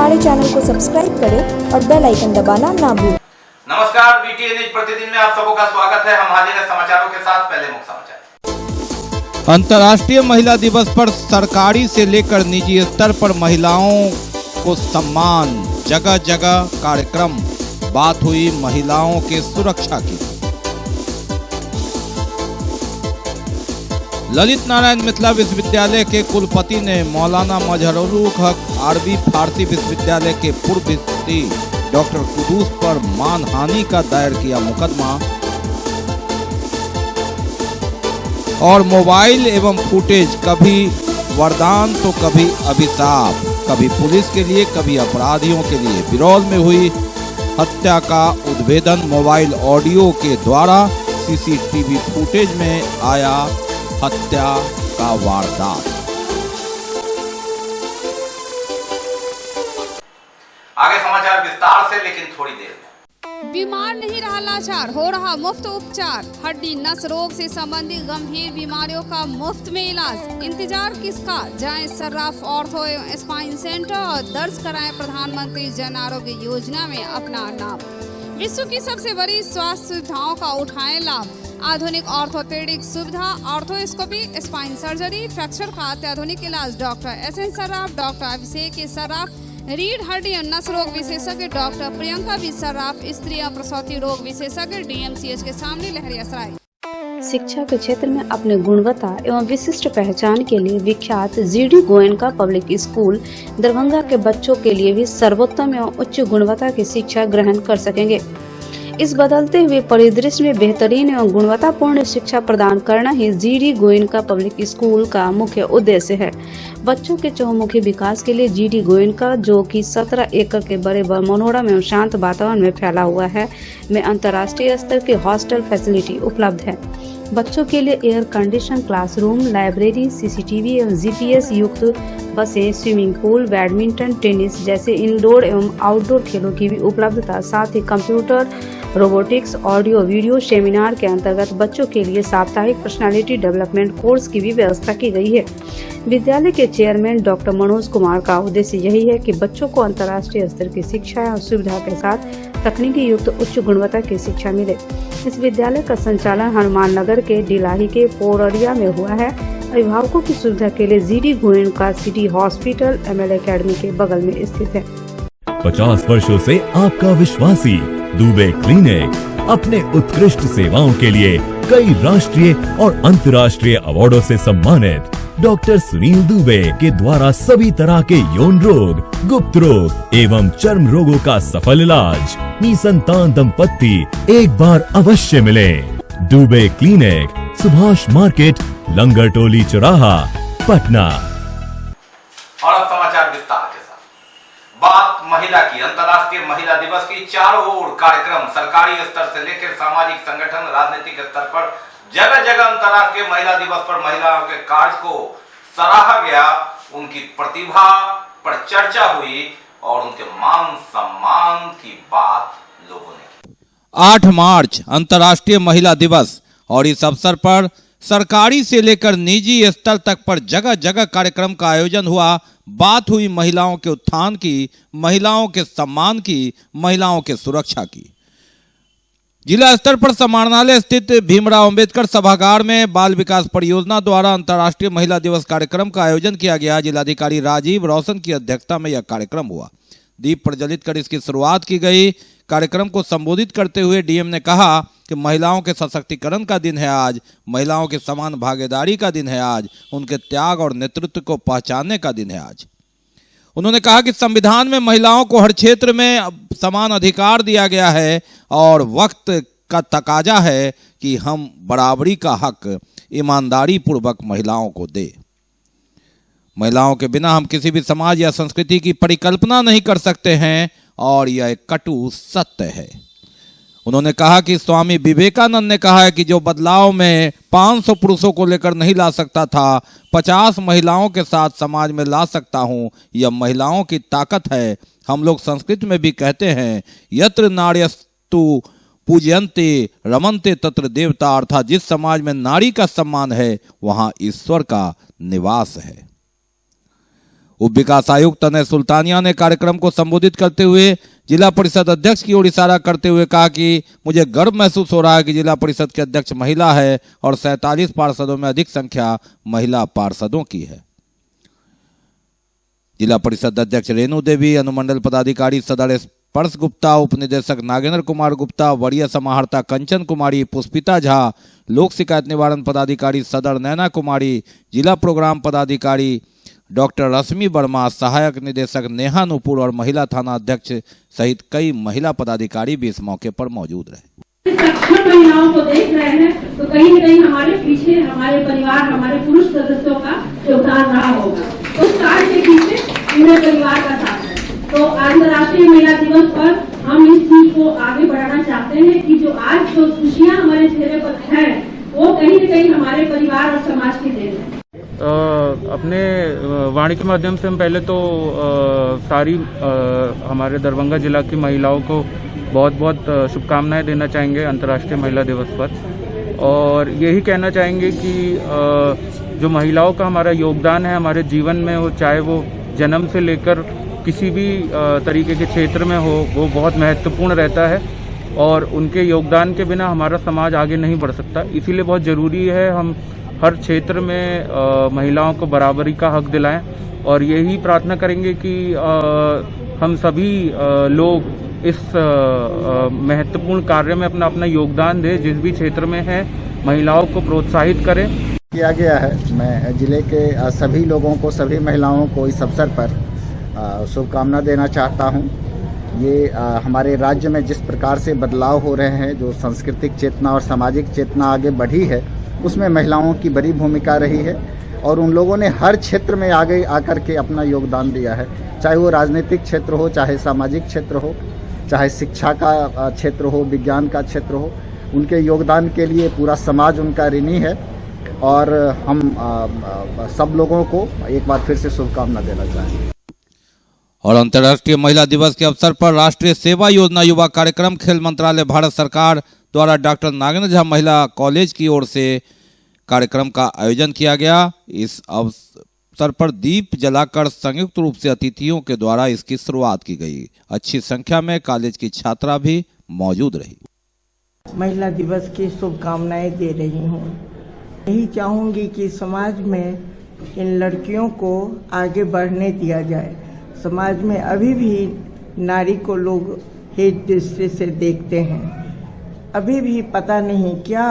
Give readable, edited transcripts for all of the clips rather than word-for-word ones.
हमारे चैनल को सब्सक्राइब करें और बेल आइकन दबाना ना भूलें। नमस्कार, बीटीए न्यूज प्रतिदिन में आप सबों का स्वागत है। हम हाजिर हैं समाचारों के साथ। पहले मुख्य समाचार। अंतर्राष्ट्रीय महिला दिवस पर सरकारी से लेकर निजी स्तर पर महिलाओं को सम्मान, जगह जगह कार्यक्रम। बात हुई महिलाओं के सुरक्षा की। ललित नारायण मिथिला विश्वविद्यालय के कुलपति ने मौलाना मजहरूल हक अरबी फारसी विश्वविद्यालय के पूर्व वीसी डॉक्टर कुदूस पर मानहानि का दायर किया मुकदमा। और मोबाइल एवं फुटेज कभी वरदान तो कभी अभिशाप, कभी पुलिस के लिए कभी अपराधियों के लिए। बिरौल में हुई हत्या का उद्भेदन मोबाइल ऑडियो के द्वारा। सीसीटीवी फुटेज में आया हत्या का वारदात। आगे समाचार विस्तार से, लेकिन थोड़ी देर में। बीमार नहीं रहा लाचार, हो रहा मुफ्त उपचार। हड्डी नस रोग से संबंधित गंभीर बीमारियों का मुफ्त में इलाज। इंतजार किसका, जाएं सर्राफ ऑर्थो एवं स्पाइन सेंटर और दर्ज कराएं प्रधानमंत्री जन आरोग्य योजना में अपना नाम। विश्व की सबसे बड़ी स्वास्थ्य सुविधाओं का उठाएं लाभ। आधुनिक ऑर्थोपेडिक सुविधा, ऑर्थोस्कोपी, स्पाइन सर्जरी, फ्रैक्चर का अत्याधुनिक इलाज। डॉक्टर SN सर्राफ, डॉक्टर अभिषेक सर्राफ, रीढ़ हड्डी और नस रोग विशेषज्ञ डॉक्टर प्रियंका बी सर्राफ, स्त्री और प्रसूति रोग विशेषज्ञ DMCH के सामने लहरियासराय। शिक्षा के क्षेत्र में अपने गुणवत्ता एवं विशिष्ट पहचान के लिए विख्यात GD Goenka public school Darbhanga के बच्चों के लिए भी सर्वोत्तम एवं उच्च गुणवत्ता की शिक्षा ग्रहण कर सकेंगे। इस बदलते हुए परिदृश्य में बेहतरीन एवं गुणवत्तापूर्ण शिक्षा प्रदान करना ही GD गोयनका पब्लिक स्कूल का मुख्य उद्देश्य है। बच्चों के चहुमुखी विकास के लिए GD गोयनका, जो कि 17 एकड़ के बड़े मनोरम एवं शांत वातावरण में फैला हुआ है, में अंतर्राष्ट्रीय स्तर की हॉस्टल फैसिलिटी उपलब्ध है। बच्चों के लिए air condition classroom, library, CCTV एवं GPS युक्त बसें, स्विमिंग पूल, बैडमिंटन, टेनिस जैसे इंडोर एवं आउटडोर खेलों की भी उपलब्धता, साथ ही computer, robotics, audio video seminar के अंतर्गत बच्चों के लिए साप्ताहिक पर्सनालिटी डेवलपमेंट कोर्स की भी व्यवस्था की गई है। विद्यालय के चेयरमैन डॉक्टर मनोज कुमार का उद्देश्य यही है कि बच्चों को अंतर्राष्ट्रीय स्तर की शिक्षा और सुविधा के साथ तकनीकी युक्त उच्च गुणवत्ता की शिक्षा मिले। इस विद्यालय का संचालन हनुमान नगर के डिलाही के पोररिया में हुआ है। अभिभावकों की सुविधा के लिए GD Goenka city hospital ML academy के बगल में स्थित है। 50 वर्षों से आपका विश्वासी दुबे क्लिनिक अपने उत्कृष्ट सेवाओं के लिए कई राष्ट्रीय और अंतर्राष्ट्रीय अवार्डों से सम्मानित डॉक्टर सुनील दुबे के द्वारा सभी तरह के यौन रोग, गुप्त रोग एवं चर्म रोगों का सफल इलाज। निसंतान दंपत्ति एक बार अवश्य मिले। दुबे क्लिनिक, सुभाष मार्केट, लंगर टोली चौराहा, पटना। और अब समाचार विस्तार के साथ। बात महिला की। अंतर्राष्ट्रीय महिला दिवस की चारों ओर कार्यक्रम सरकारी स्तर से लेकर सामाजिक संगठन, राजनीतिक स्तर पर जगह जगह अंतर्राष्ट्रीय महिला दिवस पर महिलाओं के कार्य को सराहा गया। उनकी प्रतिभा पर चर्चा हुई और उनके मान सम्मान की बात लोगों ने की। 8 मार्च अंतर्राष्ट्रीय महिला दिवस, और इस अवसर पर सरकारी से लेकर निजी स्तर तक पर जगह जगह कार्यक्रम का आयोजन हुआ। बात हुई महिलाओं के उत्थान की, महिलाओं के सम्मान की, महिलाओं के सुरक्षा की। जिला स्तर पर समाहरणालय स्थित भीमराव अंबेडकर सभागार में बाल विकास परियोजना द्वारा अंतर्राष्ट्रीय महिला दिवस कार्यक्रम का आयोजन किया गया। जिलाधिकारी राजीव रोशन की अध्यक्षता में यह कार्यक्रम हुआ। दीप प्रज्वलित कर इसकी शुरुआत की गई। कार्यक्रम को संबोधित करते हुए DM ने कहा कि महिलाओं के सशक्तिकरण का दिन है आज, महिलाओं के समान भागीदारी का दिन है आज, उनके त्याग और नेतृत्व को पहचानने का दिन है आज। उन्होंने कहा कि संविधान में महिलाओं को हर क्षेत्र में समान अधिकार दिया गया है और वक्त का तकाजा है कि हम बराबरी का हक ईमानदारी पूर्वक महिलाओं को दें। महिलाओं के बिना हम किसी भी समाज या संस्कृति की परिकल्पना नहीं कर सकते हैं और यह एक कटु सत्य है। उन्होंने कहा कि स्वामी विवेकानंद ने कहा है कि जो बदलाव में 500 पुरुषों को लेकर नहीं ला सकता था, 50 महिलाओं के साथ समाज में ला सकता हूं। यह महिलाओं की ताकत है। हम लोग संस्कृत में भी कहते हैं, यत्र नार्यस्तु पूजयन्ते रमन्ते तत्र देवता, अर्थात जिस समाज में नारी का सम्मान है वहां ईश्वर का निवास है। उप विकास आयुक्त तनय सुल्तानिया ने कार्यक्रम को संबोधित करते हुए जिला परिषद अध्यक्ष की ओर इशारा करते हुए कहा कि मुझे गर्व महसूस हो रहा है कि जिला परिषद के अध्यक्ष महिला है और 47 पार्षदों में अधिक संख्या महिला पार्षदों की है। जिला परिषद अध्यक्ष रेणु देवी, अनुमंडल पदाधिकारी सदर स्पर्श गुप्ता, उप निदेशक नागेंद्र कुमार गुप्ता, वरीय समाहर्ता कंचन कुमारी, पुष्पिता झा, लोक शिकायत निवारण पदाधिकारी सदर नैना कुमारी, जिला प्रोग्राम पदाधिकारी डॉक्टर रश्मि वर्मा, सहायक निदेशक नेहा नूपुर और महिला थाना अध्यक्ष सहित कई महिला पदाधिकारी भी इस मौके पर मौजूद रहे। सक्षम महिलाओं को देख रहे हैं तो कहीं न कहीं हमारे पीछे हमारे परिवार, हमारे पुरुष सदस्यों का योगदान रहा होगा। उस कार्य के पीछे पूरे परिवार का साथ है। तो अंतर्राष्ट्रीय महिला दिवस पर हम इस चीज को आगे बढ़ाना चाहते हैं कि जो आज जो खुशियां हमारे चेहरे पर हैं वो कहीं न कहीं हमारे परिवार और समाज की देन है। अपने वाणी के माध्यम से हम पहले तो सारी हमारे दरभंगा जिला की महिलाओं को बहुत बहुत शुभकामनाएं देना चाहेंगे अंतर्राष्ट्रीय महिला दिवस पर, और यही कहना चाहेंगे कि जो महिलाओं का हमारा योगदान है हमारे जीवन में हो, चाहे वो जन्म से लेकर किसी भी तरीके के क्षेत्र में हो, वो बहुत महत्वपूर्ण रहता है और उनके योगदान के बिना हमारा समाज आगे नहीं बढ़ सकता। इसीलिए बहुत ज़रूरी है हम हर क्षेत्र में महिलाओं को बराबरी का हक दिलाएं और यही प्रार्थना करेंगे कि हम सभी लोग इस महत्वपूर्ण कार्य में अपना अपना योगदान दें, जिस भी क्षेत्र में है महिलाओं को प्रोत्साहित करें। किया गया है। मैं जिले के सभी लोगों को, सभी महिलाओं को इस अवसर पर शुभकामना देना चाहता हूं। ये हमारे राज्य में जिस प्रकार से बदलाव हो रहे हैं, जो सांस्कृतिक चेतना और सामाजिक चेतना आगे बढ़ी है, उसमें महिलाओं की बड़ी भूमिका रही है और उन लोगों ने हर क्षेत्र में आगे आकर के अपना योगदान दिया है, चाहे वो राजनीतिक क्षेत्र हो, चाहे सामाजिक क्षेत्र हो, चाहे शिक्षा का क्षेत्र हो, विज्ञान का क्षेत्र हो। उनके योगदान के लिए पूरा समाज उनका ऋणी है और हम सब लोगों को एक बार फिर से शुभकामना देना चाहेंगे। और अंतर्राष्ट्रीय महिला दिवस के अवसर पर राष्ट्रीय सेवा योजना युवा कार्यक्रम खेल मंत्रालय भारत सरकार द्वारा डॉक्टर नागेंद्र झा महिला कॉलेज की ओर से कार्यक्रम का आयोजन किया गया। इस अवसर पर दीप जलाकर संयुक्त रूप से अतिथियों के द्वारा इसकी शुरुआत की गई। अच्छी संख्या में कॉलेज की छात्रा भी मौजूद रही। महिला दिवस की शुभकामनाएं दे रही हूँ। यही चाहूँगी कि समाज में इन लड़कियों को आगे बढ़ने दिया जाए। समाज में अभी भी नारी को लोग हेट दृष्टि से देखते हैं। अभी भी पता नहीं क्या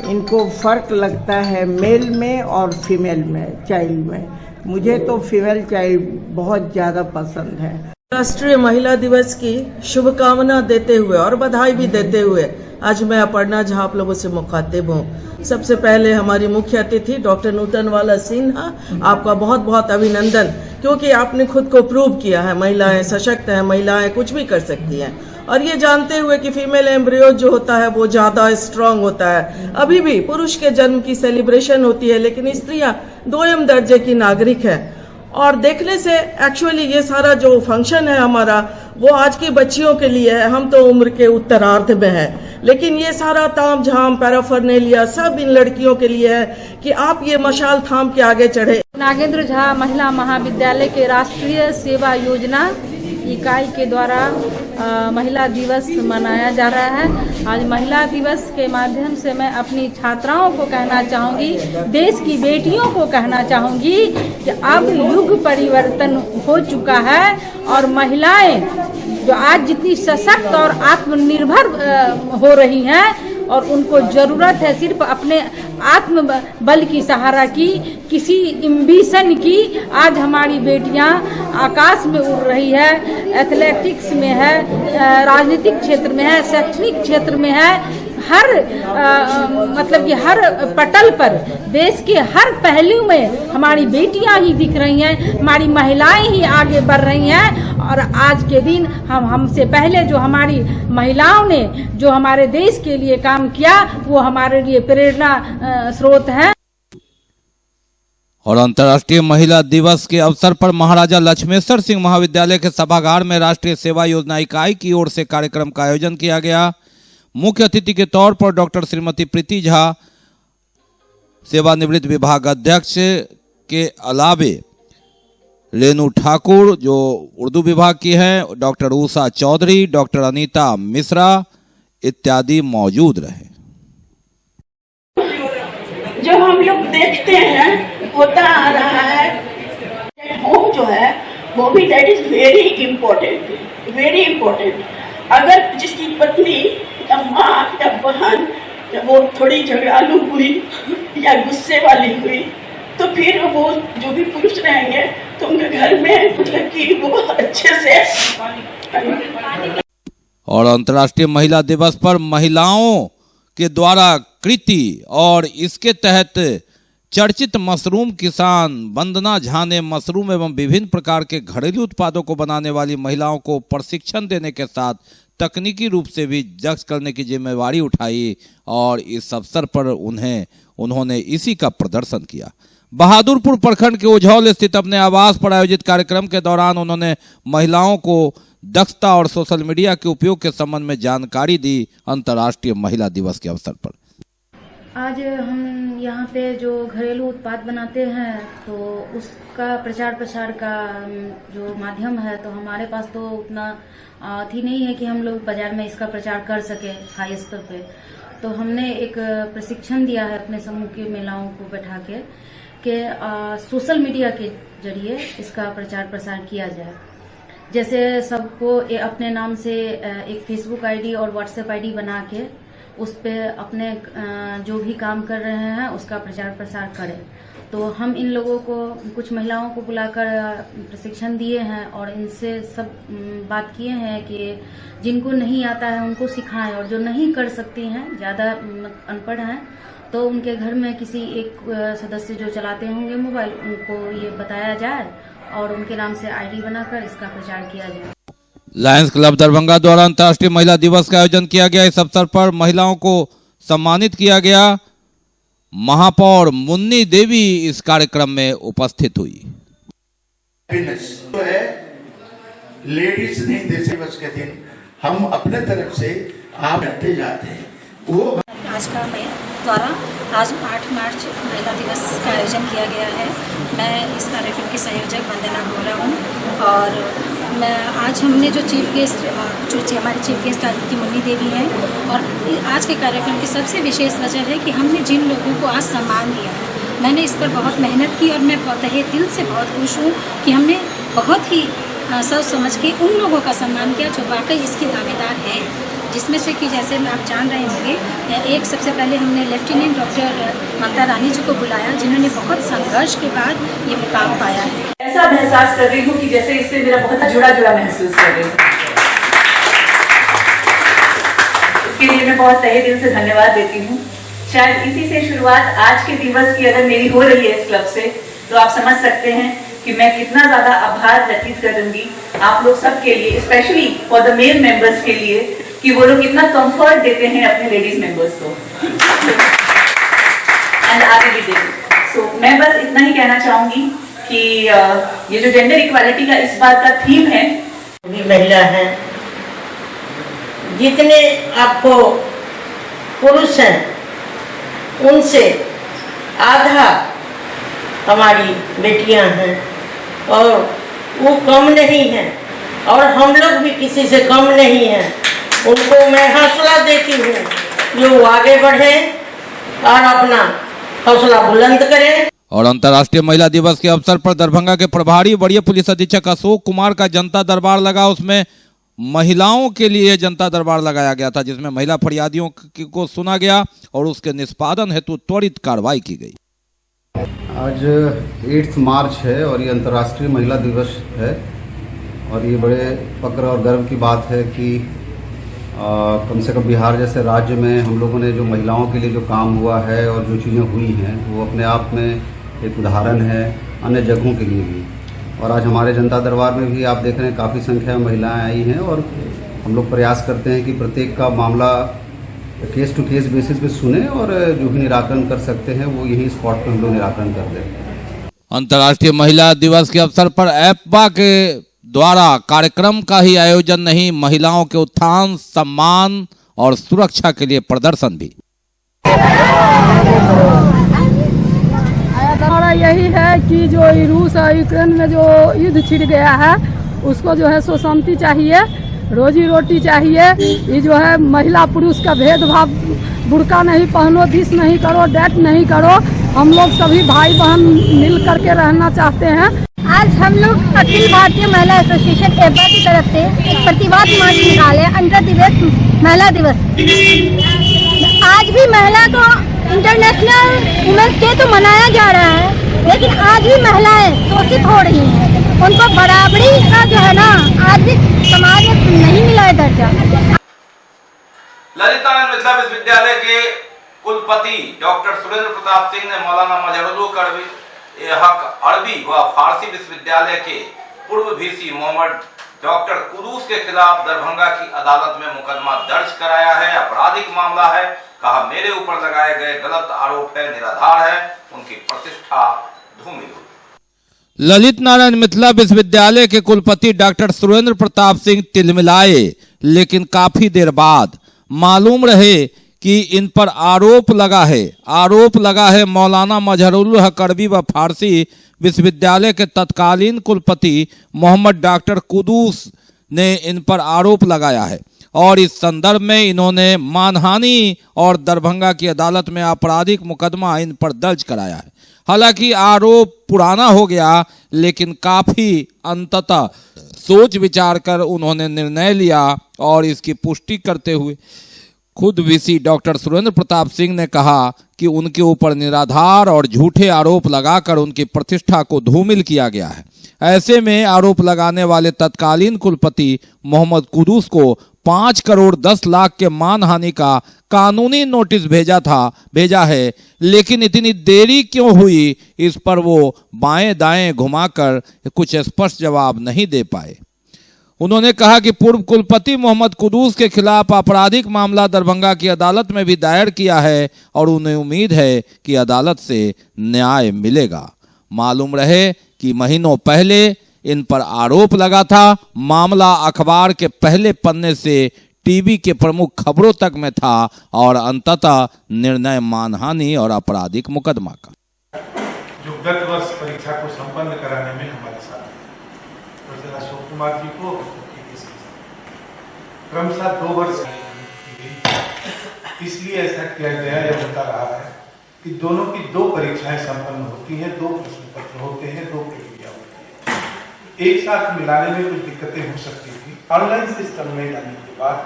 इनको फर्क लगता है मेल में और फीमेल में, चाइल्ड में। मुझे तो फीमेल चाइल्ड बहुत ज़्यादा पसंद है। राष्ट्रीय महिला दिवस की शुभकामना देते हुए और बधाई भी देते हुए आज मैं अपर्णा झा आप लोगों से मुखातिब हूँ। सबसे पहले हमारी मुख्य अतिथि डॉक्टर नूतनवाला सिन्हा, आपका बहुत बहुत अभिनंदन, क्योंकि आपने खुद को प्रूव किया है महिलाएं सशक्त हैं, महिलाएं कुछ भी कर सकती हैं। और ये जानते हुए कि फीमेल एम्ब्रियो जो होता है वो ज़्यादा स्ट्रांग होता है। अभी भी पुरुष के जन्म की सेलिब्रेशन होती है, लेकिन स्त्रियां 2म दर्जे की नागरिक हैं। और देखने से एक्चुअली ये सारा जो फंक्शन है हमारा वो आज की बच्चियों के लिए है। हम तो उम्र के उत्तरार्ध में हैं, लेकिन ये सारा ताम झाम पैराफर्नेलिया सब इन लड़कियों के लिए है कि आप ये मशाल थाम के आगे चढ़े। नागेंद्र झा महिला महाविद्यालय के राष्ट्रीय सेवा योजना इकाई के द्वारा महिला दिवस मनाया जा रहा है। आज महिला दिवस के माध्यम से मैं अपनी छात्राओं को कहना चाहूँगी, देश की बेटियों को कहना चाहूँगी कि अब युग परिवर्तन हो चुका है और महिलाएं जो आज जितनी सशक्त और आत्मनिर्भर हो रही हैं और उनको ज़रूरत है सिर्फ अपने आत्म बल की सहारा की, किसी एम्बिशन की। आज हमारी बेटियां आकाश में उड़ रही है, एथलेटिक्स में है, राजनीतिक क्षेत्र में है, शैक्षणिक क्षेत्र में है। हर मतलब कि हर पटल पर देश के हर पहलू में हमारी बेटियां ही दिख रही हैं, हमारी महिलाएं ही आगे बढ़ रही हैं। और आज के दिन हमसे पहले जो हमारी महिलाओं ने जो हमारे देश के लिए काम किया वो हमारे लिए प्रेरणा स्रोत है। और अंतर्राष्ट्रीय महिला दिवस के अवसर पर महाराजा लक्ष्मेश्वर सिंह महाविद्यालय के सभागार में राष्ट्रीय सेवा योजना इकाई की ओर से कार्यक्रम का आयोजन किया गया। मुख्य अतिथि के तौर पर डॉक्टर श्रीमती प्रीति झा, सेवानिवृत्त विभाग अध्यक्ष के अलावे रेनू ठाकुर जो उर्दू विभाग की हैं, डॉक्टर उषा चौधरी, डॉक्टर अनीता मिश्रा इत्यादि मौजूद रहे। जो हम लोग देखते हैं होता आ रहा है, होम जो है वो भी दैट इज वेरी इम्पोर्टेंट। अगर जिसकी पत्नी या माँ या बहन वो थोड़ी झगड़ालू हुई या गुस्से वाली हुई तो फिर वो जो भी पुरुष रहेंगे तो उनके घर में मतलब कि वो अच्छे से। और अंतर्राष्ट्रीय महिला दिवस पर महिलाओं के द्वारा कृति और इसके तहत चर्चित मशरूम किसान वंदना झा ने मशरूम एवं विभिन्न प्रकार के घरेलू उत्पादों को बनाने वाली महिलाओं को प्रशिक्षण देने के साथ तकनीकी रूप से भी दक्ष करने की जिम्मेवारी उठाई और इस अवसर पर उन्होंने इसी का प्रदर्शन किया। बहादुरपुर प्रखंड के उझौल स्थित अपने आवास पर आयोजित कार्यक्रम के दौरान उन्होंने महिलाओं को दक्षता और सोशल मीडिया के उपयोग के संबंध में जानकारी दी। अंतर्राष्ट्रीय महिला दिवस के अवसर पर आज हम यहाँ पे जो घरेलू उत्पाद बनाते हैं तो उसका प्रचार प्रसार का जो माध्यम है, तो हमारे पास तो उतना अथी नहीं है कि हम लोग बाजार में इसका प्रचार कर सके हाई स्तर पे। तो हमने एक प्रशिक्षण दिया है अपने समूह के महिलाओं को बैठा के सोशल मीडिया के जरिए इसका प्रचार प्रसार किया जाए। जैसे सबको अपने नाम से एक फेसबुक आईडी और व्हाट्सएप आईडी बना के उस पे अपने जो भी काम कर रहे हैं उसका प्रचार प्रसार करें। तो हम इन लोगों को, कुछ महिलाओं को बुलाकर प्रशिक्षण दिए हैं और इनसे सब बात किए हैं कि जिनको नहीं आता है उनको सिखाएं और जो नहीं कर सकती हैं, ज़्यादा अनपढ़ हैं, तो उनके घर में किसी एक सदस्य जो चलाते होंगे मोबाइल, उनको ये बताया जाए और उनके नाम से आईडी बनाकर इसका प्रचार किया जाए। लायंस क्लब दरभंगा द्वारा अंतर्राष्ट्रीय महिला दिवस का आयोजन किया गया। इस अवसर पर महिलाओं को सम्मानित किया गया। महापौर मुन्नी देवी इस कार्यक्रम में उपस्थित हुई। तो है लेडीज दिवस के दिन हम अपने तरफ से आप करते जाते हैं। वो आज का द्वारा आज 8 मार्च महिला दिवस का आयोजन किया गया है। मैं इस कार्यक्रम की संयोजक वंदना बोला हूँ और मैं आज हमने जो चीफ गेस्ट हमारे चीफ गेस्ट आदित्य मुन्नी देवी हैं और आज के कार्यक्रम की सबसे विशेष वजह है कि हमने जिन लोगों को आज सम्मान दिया है, मैंने इस पर बहुत मेहनत की और मैं तहे दिल से बहुत खुश हूँ कि हमने बहुत ही सोच समझ के उन लोगों का सम्मान किया जो वाकई इसके दावेदार हैं। जिसमें से कि जैसे आप जान रहे होंगे, एक सबसे पहले हमने लेफ्टिनेंट डॉक्टर ममता रानी जी को बुलाया जिन्होंने बहुत संघर्ष के बाद ये मुकाम पाया है। ऐसा महसूस कर रही हूँ कि जैसे इससे मेरा बहुत जुड़ा महसूस कर रही हूँ। इसके लिए मैं बहुत तहे दिल से धन्यवाद देती हूँ। शायद इसी से शुरुआत आज के दिवस की अगर मेरी हो रही है इस क्लब से, तो आप समझ सकते हैं कि मैं कितना ज्यादा आभार व्यतीत करूंगी आप लोग सब के लिए, specially for the male members के लिए, कि वो लोग कितना कंफर्ट देते हैं अपने लेडीज मेंबर्स को एंड आगे भी देते। सो मैं बस इतना ही कहना चाहूंगी कि ये जो जेंडर इक्वालिटी का इस बार का थीम है, महिला है, जितने आपको पुरुष हैं उनसे आधा हमारी बेटियां हैं और वो कम नहीं है और हम लोग भी किसी से कम नहीं हैं। उनको मैं हौसला देती हूँ जो वो आगे बढ़े और अपना हौसला बुलंद करें। और अंतर्राष्ट्रीय महिला दिवस के अवसर पर दरभंगा के प्रभारी वरीय पुलिस अधीक्षक अशोक कुमार का जनता दरबार लगा। उसमें महिलाओं के लिए जनता दरबार लगाया गया था जिसमें महिला फरियादियों को सुना गया और उसके निष्पादन हेतु त्वरित कार्रवाई की गई। आज 8 मार्च है और ये अंतर्राष्ट्रीय महिला दिवस है और ये बड़े फक्र और गर्व की बात है कि कम से कम बिहार जैसे राज्य में हम लोगों ने जो महिलाओं के लिए जो काम हुआ है और जो चीज़ें हुई हैं वो अपने आप में एक उदाहरण है अन्य जगहों के लिए भी। और आज हमारे जनता दरबार में भी आप देख रहे हैं काफ़ी संख्या में महिलाएं आई हैं और हम लोग प्रयास करते हैं कि प्रत्येक का मामला केस टू केस बेसिस पे सुने और जो भी निराकरण कर सकते हैं वो यही स्पॉट पे हम लोग निराकरण कर दें। अंतर्राष्ट्रीय महिला दिवस के अवसर पर एप्पा के द्वारा कार्यक्रम का ही आयोजन नहीं, महिलाओं के उत्थान, सम्मान और सुरक्षा के लिए प्रदर्शन भी। यही है कि जो रूस और यूक्रेन में जो युद्ध छिड़ गया है उसको जो है सो शांति चाहिए, रोजी रोटी चाहिए। ये जो है महिला पुरुष का भेदभाव, बुर्का नहीं पहनो, दिस नहीं करो, डेट नहीं करो, हम लोग सभी भाई बहन मिल करके रहना चाहते हैं। आज हम लोग अखिल भारतीय महिला एसोसिएशन एबा की तरफ से एक प्रतिवाद मार्च निकाले अंतर्दिवस महिला दिवस। आज भी महिला को इंटरनेशनल वुमेन्स डे तो मनाया जा रहा है, लेकिन आज भी महिलाएं शोषित हो रही हैं। उनको बराबरी का जो है ना आज भी समाज में नहीं मिला है दर्जा। ललित नारायण मिथिला विश्वविद्यालय के कुलपति डॉक्टर सुरेंद्र प्रताप सिंह ने मौलाना मजहरूल हक अरबी व फारसी विश्वविद्यालय के पूर्व वीसी मोहम्मद डॉक्टर कुदूस के खिलाफ दरभंगा की अदालत में मुकदमा दर्ज कराया है। आपराधिक मामला है। कहा, मेरे ऊपर लगाए गए गलत आरोप है, निराधार है, उनकी प्रतिष्ठा धूमिल हुई। ललित नारायण मिथिला विश्वविद्यालय के कुलपति डॉक्टर सुरेंद्र प्रताप सिंह तिलमिलाए, लेकिन काफी देर बाद मालूम रहे कि इन पर आरोप लगा है। मौलाना मजहरूल हक अरबी व फारसी विश्वविद्यालय के तत्कालीन कुलपति मोहम्मद डॉक्टर कुदूस ने इन पर आरोप लगाया है और इस संदर्भ में इन्होंने मानहानि और दरभंगा की अदालत में आपराधिक मुकदमा इन पर दर्ज कराया है। हालांकि आरोप पुराना हो गया, लेकिन काफी अंततः सोच विचार कर उन्होंने निर्णय लिया और इसकी पुष्टि करते हुए खुद वीसी डॉक्टर सुरेंद्र प्रताप सिंह ने कहा कि उनके ऊपर निराधार और झूठे आरोप लगाकर उनकी प्रतिष्ठा को धूमिल किया गया है। ऐसे में आरोप लगाने वाले तत्कालीन कुलपति मोहम्मद कुदूस को 5 करोड़ 10 लाख के मानहानि का कानूनी नोटिस भेजा है, लेकिन इतनी देरी क्यों हुई, इस पर वो बाएं दाएं घुमाकर कुछ स्पष्ट जवाब नहीं दे पाए। उन्होंने कहा कि पूर्व कुलपति मोहम्मद कुदूस के खिलाफ आपराधिक मामला दरभंगा की अदालत में भी दायर किया है और उन्हें उम्मीद है कि अदालत से न्याय मिलेगा। मालूम रहे कि महीनों पहले इन पर आरोप लगा था। मामला अखबार के पहले पन्ने से टीवी के प्रमुख खबरों तक में था और अंततः निर्णय मानहानि और आपराधिक मुकदमा का। जो गत वर्ष परीक्षा को संपन्न कराने में हमारे साथ प्रोफेसर अशोक कुमार जी को क्रमशः 2 वर्ष इसलिए ऐसा किया गया, यह होता रहा है कि दोनों की 2 परीक्षाएं संपन्न होती हैं, 2 प्रश्न पत्र होते हैं, 2 प्रक्रिया होती है। एक साथ मिलाने में कुछ दिक्कतें हो सकती थी। ऑनलाइन सिस्टम में जाने के बाद,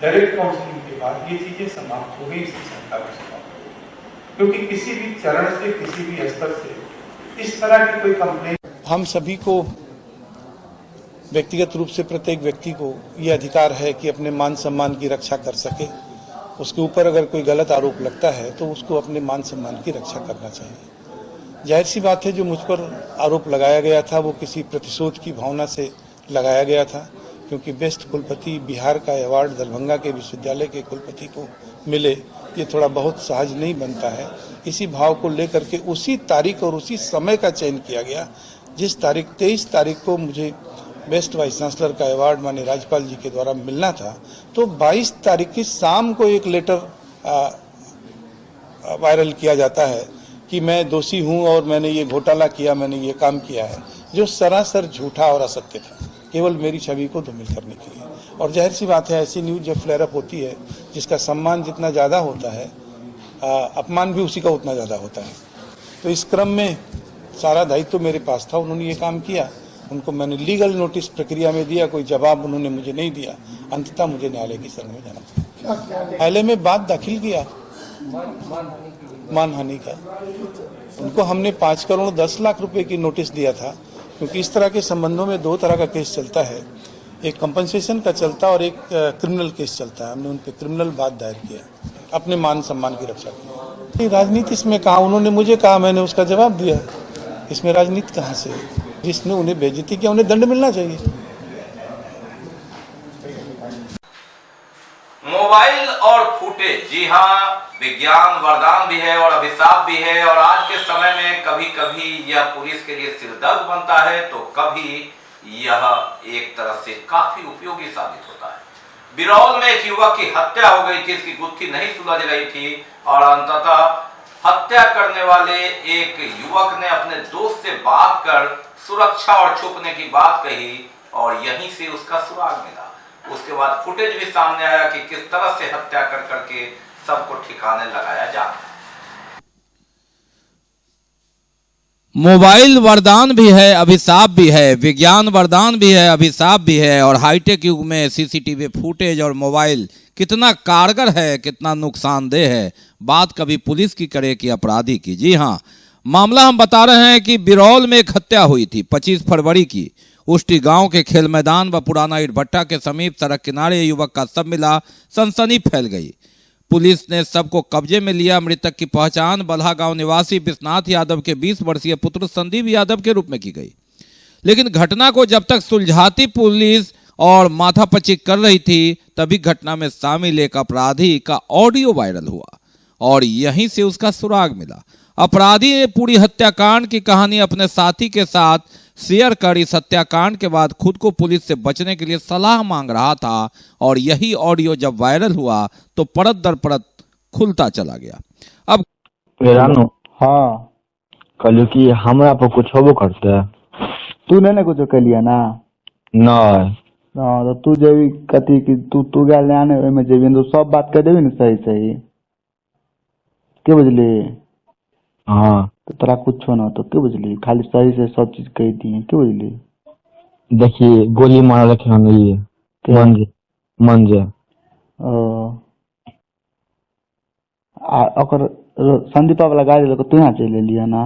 डायरेक्ट काउंसलिंग के बाद ये चीजें समाप्त हो गई, इसकी क्षमता भी समाप्त हो गई, क्योंकि किसी भी चरण से, किसी भी स्तर से इस तरह की कोई कंप्लेंट, हम सभी को व्यक्तिगत रूप से प्रत्येक व्यक्ति को यह अधिकार है कि अपने मान सम्मान की रक्षा कर सके। उसके ऊपर अगर कोई गलत आरोप लगता है तो उसको अपने मान सम्मान की रक्षा करना चाहिए। जाहिर सी बात है, जो मुझ पर आरोप लगाया गया था वो किसी प्रतिशोध की भावना से लगाया गया था, क्योंकि बेस्ट कुलपति बिहार का अवार्ड दरभंगा के विश्वविद्यालय के कुलपति को मिले, ये थोड़ा बहुत सहज नहीं बनता है। इसी भाव को लेकर के उसी तारीख और उसी समय का चयन किया गया, जिस तारीख 23 तारीख को मुझे बेस्ट वाइस चांसलर का अवार्ड माननीय राज्यपाल जी के द्वारा मिलना था। तो 22 तारीख की शाम को एक लेटर वायरल किया जाता है कि मैं दोषी हूं और मैंने ये घोटाला किया, मैंने ये काम किया है, जो सरासर झूठा और असत्य था, केवल मेरी छवि को धूमिल करने के लिए। और जाहिर सी बात है, ऐसी न्यूज जब फ्लेयर अप होती है जिसका सम्मान जितना ज़्यादा होता है, अपमान भी उसी का उतना ज़्यादा होता है। तो इस क्रम में सारा दायित्व मेरे पास था, उन्होंने ये काम किया, उनको मैंने लीगल नोटिस प्रक्रिया में दिया, कोई जवाब उन्होंने मुझे नहीं दिया। अंततः मुझे न्यायालय की शरण में जाना पड़ा। पहले में बात दाखिल किया मानहानि का, उनको हमने 5 करोड़ 10 लाख रुपए की नोटिस दिया था, क्योंकि इस तरह के संबंधों में 2 तरह का केस चलता है, एक कंपनसेशन का चलता और एक क्रिमिनल केस चलता है। हमने उन पर क्रिमिनल बात दायर किया, अपने मान सम्मान की रक्षा की। राजनीति इसमें कहा, उन्होंने मुझे कहा, मैंने उसका जवाब दिया। इसमें राजनीति कहाँ से? जिसने उन्हें बेइज्जती किया उन्हें दंड मिलना चाहिए। मोबाइल और फुटेज, जी हाँ, विज्ञान वरदान भी है और अभिशाप भी है। और आज के समय में कभी कभी यह पुलिस के लिए सिरदर्द बनता है, तो कभी यह एक तरह से काफी उपयोगी साबित होता है। बिरौल में एक युवक की हत्या हो गई थी, इसकी गुत्थी नहीं सुलझ रही थी और अंततः हत्या करने वाले एक युवक ने अपने दोस्त से बात कर सुरक्षा और छुपने की बात कही और यहीं से उसका सुराग मिला। उसके बाद फुटेज भी सामने आया कि किस तरह से हत्या कर करके सबको ठिकाने लगाया जा रहा है। मोबाइल वरदान भी है, अभिशाप भी है। विज्ञान वरदान भी है, अभिशाप भी है। और हाईटेक युग में सीसीटीवी फुटेज और मोबाइल कितना कारगर है, कितना नुकसानदेह है, बात कभी पुलिस की करे कि अपराधी की। जी हाँ, मामला हम बता रहे हैं कि बिरौल में एक हत्या हुई थी 25 फरवरी की। उष्टी गांव के खेल मैदान व पुराना ईट भट्टा के समीप सड़क किनारे युवक का शव मिला। सनसनी फैल गई। पुलिस ने सबको कब्जे में लिया। मृतक की पहचान बल्हा गांव निवासी विश्वनाथ यादव के 20 वर्षीय पुत्र संदीप यादव के रूप में की गई। लेकिन घटना को जब तक सुलझाती पुलिस और माथापच्ची कर रही थी, तभी घटना में शामिल एक अपराधी का ऑडियो वायरल हुआ और यहीं से उसका सुराग मिला। अपराधी ने पूरी हत्याकांड की कहानी अपने साथी के साथ शेयर कर इस हत्याकांड के बाद खुद को पुलिस से बचने के लिए सलाह मांग रहा था और यही ऑडियो जब वायरल हुआ तो परत दर परत खुलता चला गया। अब हाँ कहलू कि हमरा पर कुछ होबो करते, तू ने कुछ कर लिया ना तो तू जेबी कथी कि तू गया ले आने में जेबी तो सब बात कर देबी ना सही सही के बुझली। हाँ तो तोरा कुछ ना तो के बुझली, खाली सही से सब चीज कह दी के बुझली। देखिए गोली मार रखे हम ये मंजे ओकर संदीपा वाला गाड़ी लेके तू यहाँ चले लिया ना।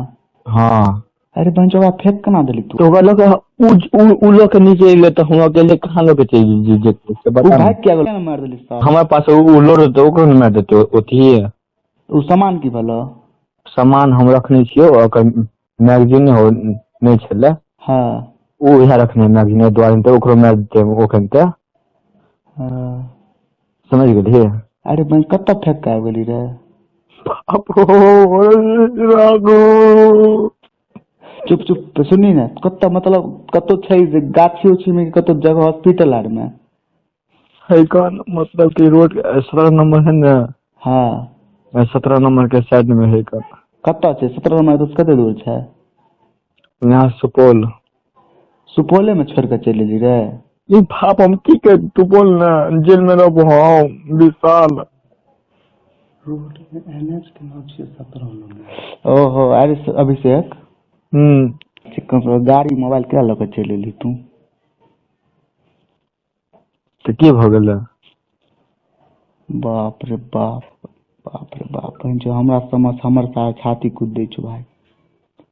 हाँ अरे पंचोगा फेंक कना देली तू तो लोग उ लोग के नीचे ले तो हम अकेले कहां लोग के चाहिए जे से बता भाग क्या मार देली साहब। हमारे पास उ लोड तो ओकरो न मार देते ओथी है। उ सामान की भलो सामान हम रखने छियो ओकर मैगजीन हो नहीं छले। हां उ यहां रखने मैगजीन द्वारा तो ओकरो मार देते ओखन ते। समझ गेली। अरे बन कत फेंक के गेली रे चुप चुप सुनी ना कत मतलब कतो छै गाछी उछी में कतो जगह हॉस्पिटल आर में है कौन मतलब कि रोड 17 नंबर है ना। हाँ 17 नंबर के साइड में है कत कत छै 17 नंबर तो कते दूर छै यहाँ सुपौल में छोड़ के चले ली रे। ई बाप हम की के सुपौल ना जेल में रहबो हम 20 साल रोड में एनएच के नाम से 17 नंबर। ओहो अरे अभिषेक गाड़ी मोबाइल क्या लेकर चले ली तू तो की भ गेल। बाप रे बाप जो हमरा समझ हमर सारा छाती कूद दे छु भाई।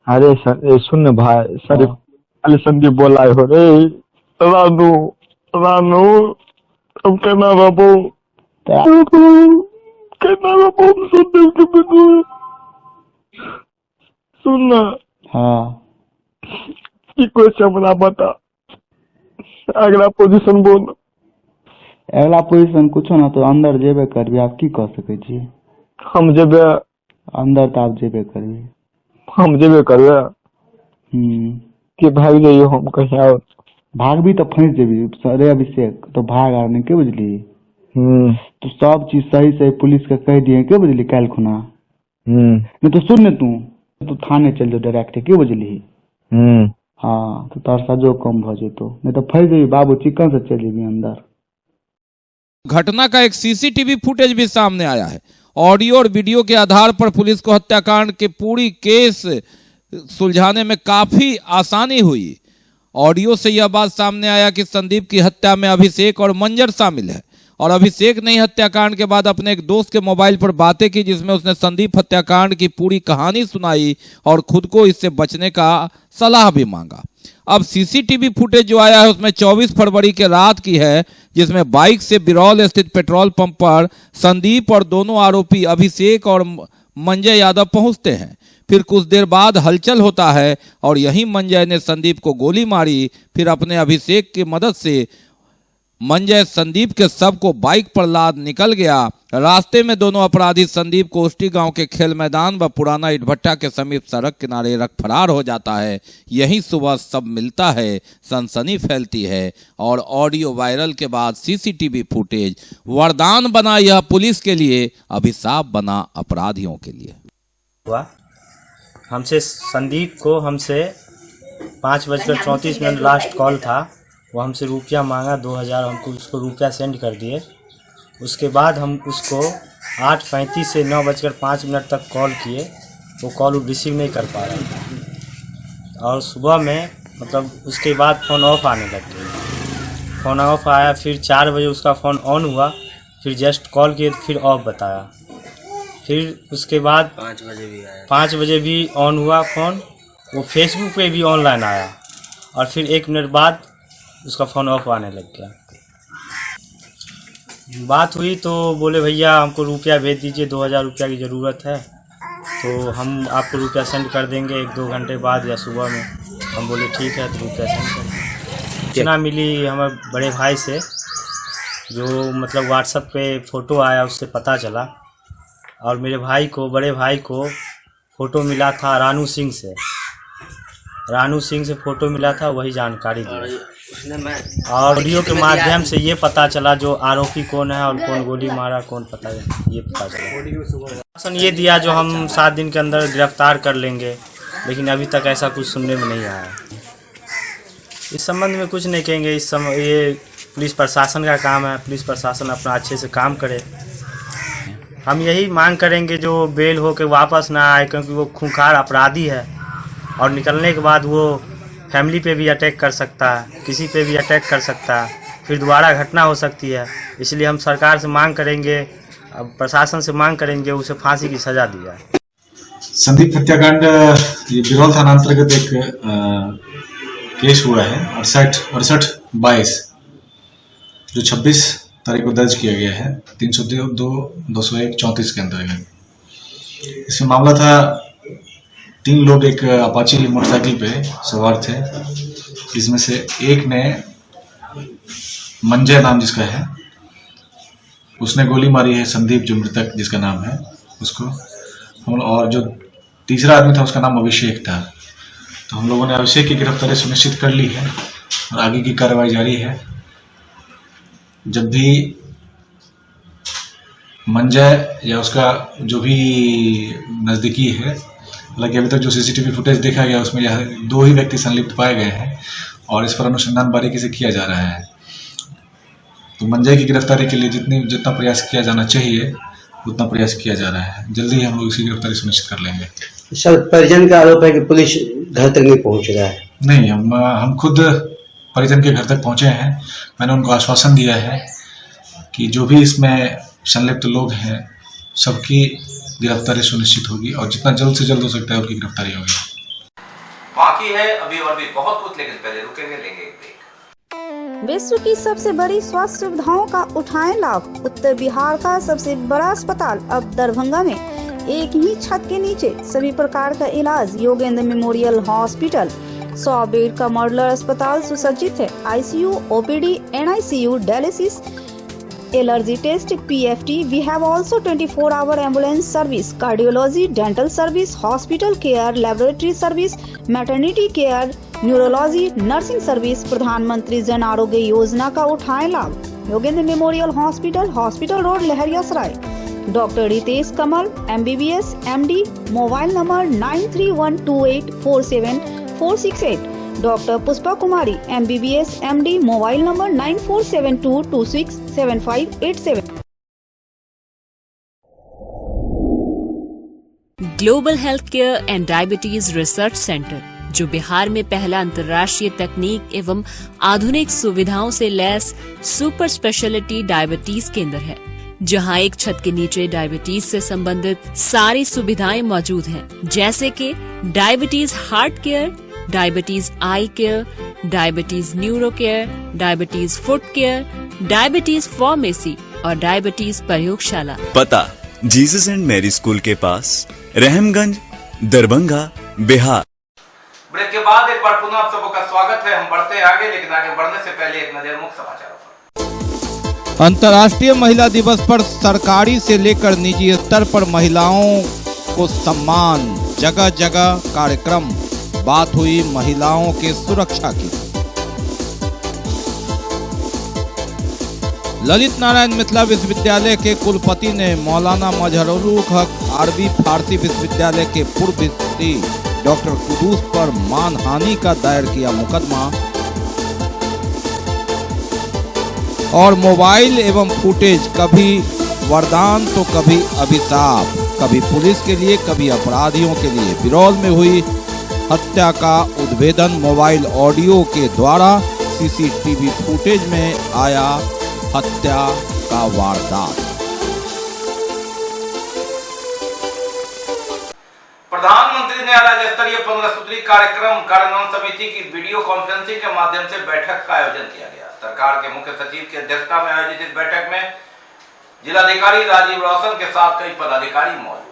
अरे सुन भाई सर अली संदीप बोला हो रे रानू अब केना बाबू संदीप के बिनु सुन ना। हाँ की क्वेश्चन बना बता अगला पोजीशन बोल। अगला पोजीशन कुछ ना तो अंदर जेबे करबी आप की कह सके छी। हम जेबे अंदर तो आप जेबे करबी हम जेबे करबे के भाग जाइयो हम कहीं और भागबी तो फंस जेबी रे अभिषेक तो भाग आने के बुझली। तो सब चीज सही सही पुलिस के कह दिए के बुझली काल खुना। नहीं तो सुन तू थाने चल जाओ डायरेक्ट के बुझली। हाँ तो तार सजो कम भ जेतो नहीं तो फंस जेबी बाबू चिकन से चल जेबी अंदर। घटना का एक सीसीटीवी फुटेज भी सामने आया है। ऑडियो और वीडियो के आधार पर पुलिस को हत्याकांड के पूरी केस सुलझाने में काफी आसानी हुई। ऑडियो से यह बात सामने आया कि संदीप की हत्या में अभिषेक और मंजर शामिल है और अभिषेक ने हत्याकांड के बाद अपने एक दोस्त के मोबाइल पर बातें की जिसमें उसने संदीप हत्याकांड की पूरी कहानी सुनाई और खुद को इससे बचने का सलाह भी मांगा। अब सीसीटीवी फुटेज जो आया है उसमें 24 फरवरी के रात की है जिसमें बाइक से बिरौल स्थित पेट्रोल पंप पर संदीप और दोनों आरोपी अभिषेक और मंजय यादव पहुंचते हैं। फिर कुछ देर बाद हलचल होता है और यहीं मंजय ने संदीप को गोली मारी। फिर अपने अभिषेक की मदद से मंजय संदीप के शव को बाइक पर लाद निकल गया। रास्ते में दोनों अपराधी संदीप को उष्टी गांव के खेल मैदान व पुराना ईट भट्टा के समीप सड़क किनारे रख फरार हो जाता है। यही सुबह सब मिलता है, सनसनी फैलती है और ऑडियो वायरल के बाद सीसीटीवी फुटेज वरदान बना यह पुलिस के लिए, अभिशाप बना अपराधियों के लिए। हुआ हमसे संदीप को हमसे 5:34 लास्ट कॉल था। वो हमसे रुपया मांगा 2000, हमको उसको रुपया सेंड कर दिए। उसके बाद हम उसको 8:35 से 9:05 तक कॉल किए, वो कॉल रिसीव नहीं कर पा रहा था। और सुबह में मतलब उसके बाद फ़ोन ऑफ आने लग गया। फ़ोन ऑफ आया, फिर 4 बजे उसका फ़ोन ऑन हुआ, फिर जस्ट कॉल किए फिर ऑफ बताया। फिर उसके बाद 5 बजे भी ऑन हुआ फ़ोन, वो फेसबुक पे भी ऑनलाइन आया। और फिर 1 मिनट बाद उसका फ़ोन ऑफ आने लग गया। बात हुई तो बोले भैया हमको रुपया भेज दीजिए, 2000 रुपया की ज़रूरत है, तो हम आपको रुपया सेंड कर देंगे 1-2 घंटे बाद या सुबह में। हम बोले ठीक है, तो रुपया सेंड कर देंगे। सूचना मिली हमें बड़े भाई से, जो मतलब व्हाट्सएप पे फ़ोटो आया उससे पता चला। और मेरे भाई को, बड़े भाई को फ़ोटो मिला था रानू सिंह से, रानू सिंह से फ़ोटो मिला था, वही जानकारी दी। और ऑडियो के माध्यम से ये पता चला जो आरोपी कौन है और कौन गोली मारा, कौन पता है, ये पता चला। शासन ये दिया जो हम 7 दिन के अंदर गिरफ्तार कर लेंगे, लेकिन अभी तक ऐसा कुछ सुनने में नहीं आया। इस संबंध में कुछ नहीं कहेंगे, इस समय ये पुलिस प्रशासन का काम है, पुलिस प्रशासन अपना अच्छे से काम करे। हम यही मांग करेंगे जो बेल हो के वापस ना आए, क्योंकि वो खूंखार अपराधी है और निकलने के बाद वो फैमिली पे भी अटैक कर सकता है, किसी पे भी अटैक कर सकता है, फिर दोबारा घटना हो सकती है। इसलिए हम सरकार से मांग करेंगे, प्रशासन से मांग करेंगे उसे फांसी की सज़ा दी जाए। संदीप हत्याकांड ये बिरौल थाना अंतर्गत एक केस हुआ है 68-22 जो 26 तारीख को दर्ज किया गया है 302-201-34 के अंतर्गत। इसमें मामला था 3 लोग एक अपाची मोटरसाइकिल पे सवार थे, जिसमें से एक ने, मंजय नाम जिसका है, उसने गोली मारी है संदीप जो मृतक जिसका नाम है उसको। और जो तीसरा आदमी था उसका नाम अभिषेक था। तो हम लोगों ने अभिषेक की गिरफ्तारी सुनिश्चित कर ली है और आगे की कार्रवाई जारी है। जब भी मंजय या उसका जो भी नज़दीकी है, हालांकि अभी तक जो सीसीटीवी फुटेज देखा गया उसमें यह 2 ही व्यक्ति संलिप्त पाए गए हैं और इस पर अनुसंधान बारीकी से किया जा रहा है। तो मंजय की गिरफ्तारी के लिए जितना प्रयास किया जाना चाहिए उतना प्रयास किया जा रहा है। जल्दी ही हम लोग इसकी गिरफ्तारी सुनिश्चित कर लेंगे। सर, परिजन का आरोप है कि पुलिस घर तक नहीं पहुंच रहा है। नहीं, हम खुद परिजन के घर तक पहुंचे हैं। मैंने उनको आश्वासन दिया है कि जो भी इसमें संलिप्त लोग हैं सबकी गिरफ्तारी सुनिश्चित होगी और जितना जल्द से जल्द हो सकता है उनकी गिरफ्तारी होगी। बाकी है अभी और भी बहुत कुछ, लेकिन पहले रुकेंगे, लेंगे एक ब्रेक। विश्व की सबसे बड़ी स्वास्थ्य सुविधाओं का उठाएं लाभ। उत्तर बिहार का सबसे बड़ा अस्पताल अब दरभंगा में एक ही छत के नीचे सभी प्रकार का इलाज। योगेंद्र मेमोरियल हॉस्पिटल 100 बेड का मॉडुलर अस्पताल सुसज्जित है। ICU, OPD, NICU, dialysis, allergy test, PFT. We have also 24-hour ambulance service, cardiology, dental service, hospital care, laboratory service, maternity care, neurology, nursing service. प्रधानमंत्री जन आरोग्य योजना का उठाएं लाभ। Yogendra memorial hospital, hospital road, Laheriasarai. Doctor Ritesh Kamal, MBBS, MD। Mobile number 9312847468। Doctor Pushpa Kumari, MBBS, MD। Mobile number 9472267587। Global health care and diabetes research centre, जो बिहार में पहला अंतर्राष्ट्रीय तकनीक एवं आधुनिक सुविधाओं से लैस सुपर स्पेशलिटी डायबिटीज केंद्र है, जहां एक छत के नीचे डायबिटीज से संबंधित सारी सुविधाएं मौजूद हैं, जैसे कि diabetes heart care, diabetes eye care, diabetes neuro care, diabetes foot care, diabetes pharmacy और डायबिटीज प्रयोगशाला। पता जीसस एंड मैरी स्कूल के पास, रहमगंज, दरभंगा, बिहार। ब्रेक के बाद एक बार पुनः आप सबका स्वागत है। हम बढ़ते हैं आगे, लेकिन आगे बढ़ने से पहले एक नजर मुख्य समाचारों पर। अंतर्राष्ट्रीय महिला दिवस पर सरकारी से लेकर निजी स्तर पर महिलाओं को सम्मान, जगह जगह कार्यक्रम। बात हुई महिलाओं के सुरक्षा की। ललित नारायण मिथिला विश्वविद्यालय के कुलपति ने मौलाना मजहरूल हक अरबी फारसी विश्वविद्यालय के पूर्व वीसी डॉक्टर कुदूस पर मानहानि का दायर किया मुकदमा। और मोबाइल एवं फुटेज कभी वरदान तो कभी अभिशाप, कभी पुलिस के लिए कभी अपराधियों के लिए। बिरौल में हुई हत्या का उद्भेदन मोबाइल ऑडियो के द्वारा, सीसीटीवी फुटेज में आया हत्या का वारदात। प्रधानमंत्री ने राज्य स्तरीय 15 सूत्री कार्यक्रम कार्यान्वयन समिति की वीडियो कॉन्फ्रेंसिंग के माध्यम से बैठक का आयोजन किया गया। सरकार के मुख्य सचिव की अध्यक्षता में आयोजित इस बैठक में जिलाधिकारी राजीव रौशन के साथ कई पदाधिकारी मौजूद हैं।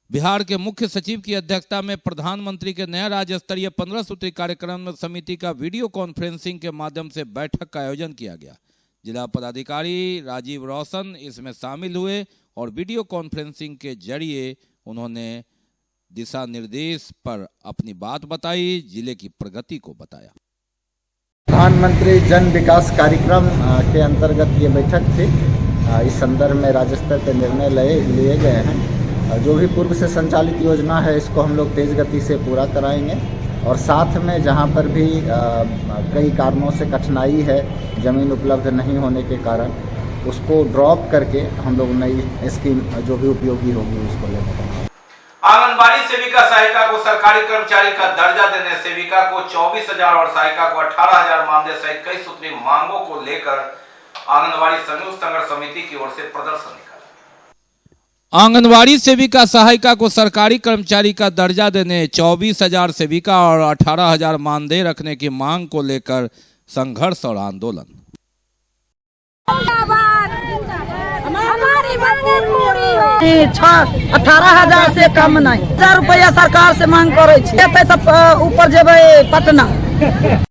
बिहार के मुख्य सचिव की अध्यक्षता में प्रधानमंत्री के नया राज्य स्तरीय 15 सूत्री कार्यक्रम समिति का वीडियो कॉन्फ्रेंसिंग के माध्यम से बैठक का आयोजन किया गया। जिला पदाधिकारी राजीव रौशन इसमें शामिल हुए और वीडियो कॉन्फ्रेंसिंग के जरिए उन्होंने दिशा निर्देश पर अपनी बात बताई, जिले की प्रगति को बताया। प्रधानमंत्री जन विकास कार्यक्रम के अंतर्गत ये बैठक थी। इस संदर्भ में राज्य स्तर पर निर्णय लिए गए हैं। जो भी पूर्व से संचालित योजना है इसको हम लोग तेज गति से पूरा कराएंगे और साथ में जहां पर भी कई कारणों से कठिनाई है, जमीन उपलब्ध नहीं होने के कारण, उसको ड्रॉप करके हम लोग नई स्कीम जो भी उपयोगी होगी उसको लेंगे। आंगनबाड़ी सेविका सहायिका को सरकारी कर्मचारी का दर्जा देने, सेविका को 24,000 और सहायिका को 18,000 मानदेय सहित कई सूत्री मांगों को लेकर आंगनबाड़ी संयुक्त संघर्ष समिति की ओर से प्रदर्शन निकाला। आंगनबाड़ी सेविका सहायिका को सरकारी कर्मचारी का दर्जा देने, 24,000 सेविका और 18,000 मानदेय रखने की मांग को लेकर संघर्ष और आंदोलन। हमारी मांगे पूरी हो। 18,000 से कम नहीं, 1,000 रुपया सरकार से मांग करे तो ऊपर जेबे पटना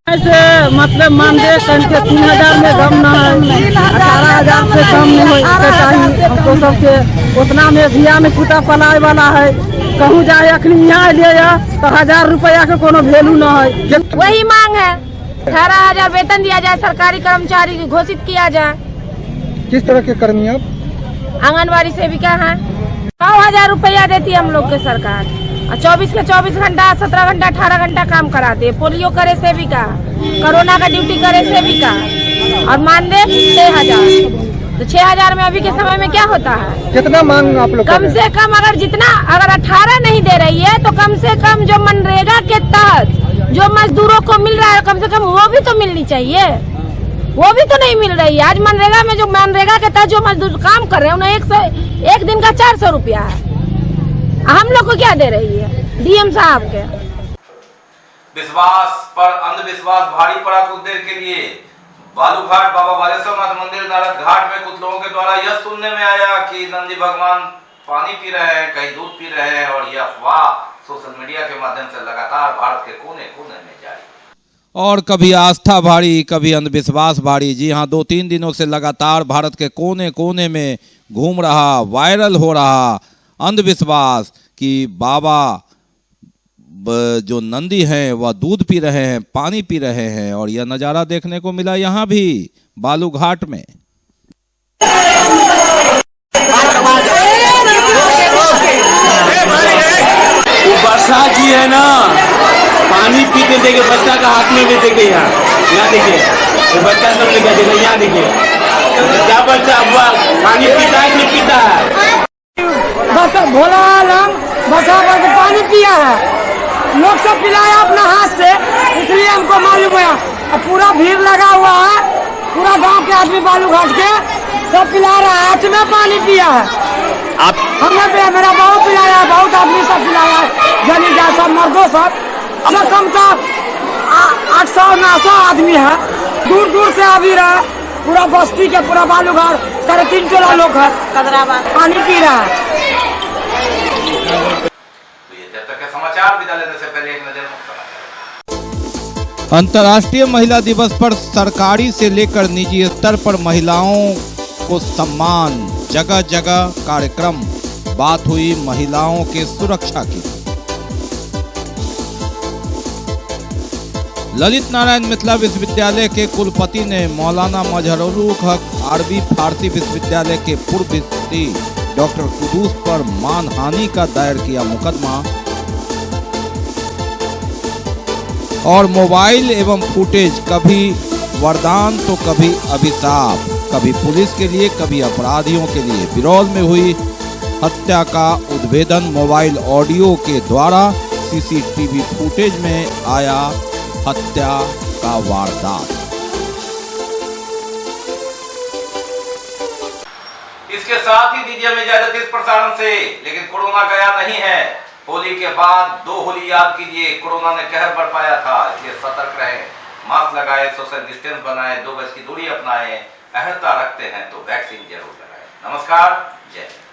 ऐसे मतलब मानदेय संख्या 3,000 में कम न है, 18,000 से कम नहीं चाहिए हमको सबके। उतना में धिया में कुटा पलाए वाला है, कहूँ जाए अखनी यहाँ ले तो 1,000 रुपया के कोनो वैल्यू न है। वही मांग है, 18,000 वेतन दिया जाए, सरकारी कर्मचारी घोषित किया जाए। किस तरह के कर्मी आप? आंगनबाड़ी सेविका हैं, 9,000 रुपया देती है हम लोग के सरकार। 24 के 24 घंटा, 17 घंटा, 18 घंटा काम कराते। पोलियो करे सेविका, कोरोना का ड्यूटी करे सेविका और मानदेय 6,000। तो 6,000 में अभी के समय में क्या होता है? कितना मांग आप लोग? कम से कम अगर 18 नहीं दे रही है तो कम से कम जो मनरेगा के तहत जो मजदूरों को मिल रहा है कम से कम वो भी तो मिलनी चाहिए, वो भी तो नहीं मिल रही है। आज मनरेगा में जो मनरेगा के तहत जो मजदूर काम कर रहे हैं उन्हें एक दिन का 400 रुपया है। हम लोग को क्या दे रही है डीएम साहब के? विश्वास पर अंधविश्वास भारी पड़ा कुछ देर के लिए। बालूघाट बाबा बालेश्वरनाथ मंदिर नारद घाट में कुछ लोगों के द्वारा यह सुनने में आया कि नंदी भगवान पानी पी रहे हैं, कहीं दूध पी रहे हैं और यह अफवाह सोशल मीडिया के माध्यम से लगातार भारत के कोने कोने में जारी। और कभी आस्था भारी, कभी अंधविश्वास भारी। जी हाँ, 2-3 दिनों से लगातार भारत के कोने कोने में घूम रहा, वायरल हो रहा अंधविश्वास कि बाबा जो नंदी हैं वह दूध पी रहे हैं, पानी पी रहे हैं। और यह नज़ारा देखने को मिला यहाँ भी बालूघाट में। वर्षा जी है ना, पानी पीते देखे बच्चा का हाथ में भी देखे, यहाँ देखिए तो बच्चा सब लेकर देखे, यहाँ देखिए क्या बच्चा पानी पीता है नहीं पीता है। बस भोला आलम बचा के पानी पिया है, लोग सब पिलाया अपना हाथ से, इसलिए हमको मालूम हुआ। अब पूरा भीड़ लगा हुआ है, पूरा गांव के आदमी बालूघाट के सब पिला रहा है, आज में पानी पिया है। आप हमने पिया, मेरा बहू पिलाया है, बहुत आदमी सब पिलाया है, जनी जा सब मर्दों सब कम तो 800-900 आदमी है, दूर दूर से आ भी रहा है। पूरा बस्ती के पूरा बालूघाट 3.5 टोला लोग है पानी पी रहा है। समाचार विदा लेने से पहले एक नजर अंतर्राष्ट्रीय महिला दिवस पर सरकारी से लेकर निजी स्तर पर महिलाओं को सम्मान, जगह जगह कार्यक्रम। बात हुई महिलाओं के सुरक्षा की। ललित नारायण मिथिला विश्वविद्यालय के कुलपति ने मौलाना मजहरूल हक अरबी फारसी विश्वविद्यालय के पूर्व वीसी डॉक्टर कुदूस पर मानहानि का दायर किया मुकदमा और मोबाइल एवं फुटेज कभी वरदान तो कभी अभिशाप, कभी पुलिस के लिए कभी अपराधियों के लिए। बिरौल में हुई हत्या का उद्भेदन मोबाइल ऑडियो के द्वारा, सीसीटीवी फुटेज में आया हत्या का वारदात। इसके साथ ही दीजिए हमें इजाजत इस प्रसारण से, लेकिन कोरोना गया नहीं है। होली के बाद 2 होली याद कीजिए, कोरोना ने कहर बरपाया था, इसलिए सतर्क रहें, मास्क लगाएं, सोशल डिस्टेंस बनाएं, 2 गज की दूरी अपनाएं, अहर्ता रखते हैं तो वैक्सीन जरूर लगाएं। नमस्कार, जय हिंद।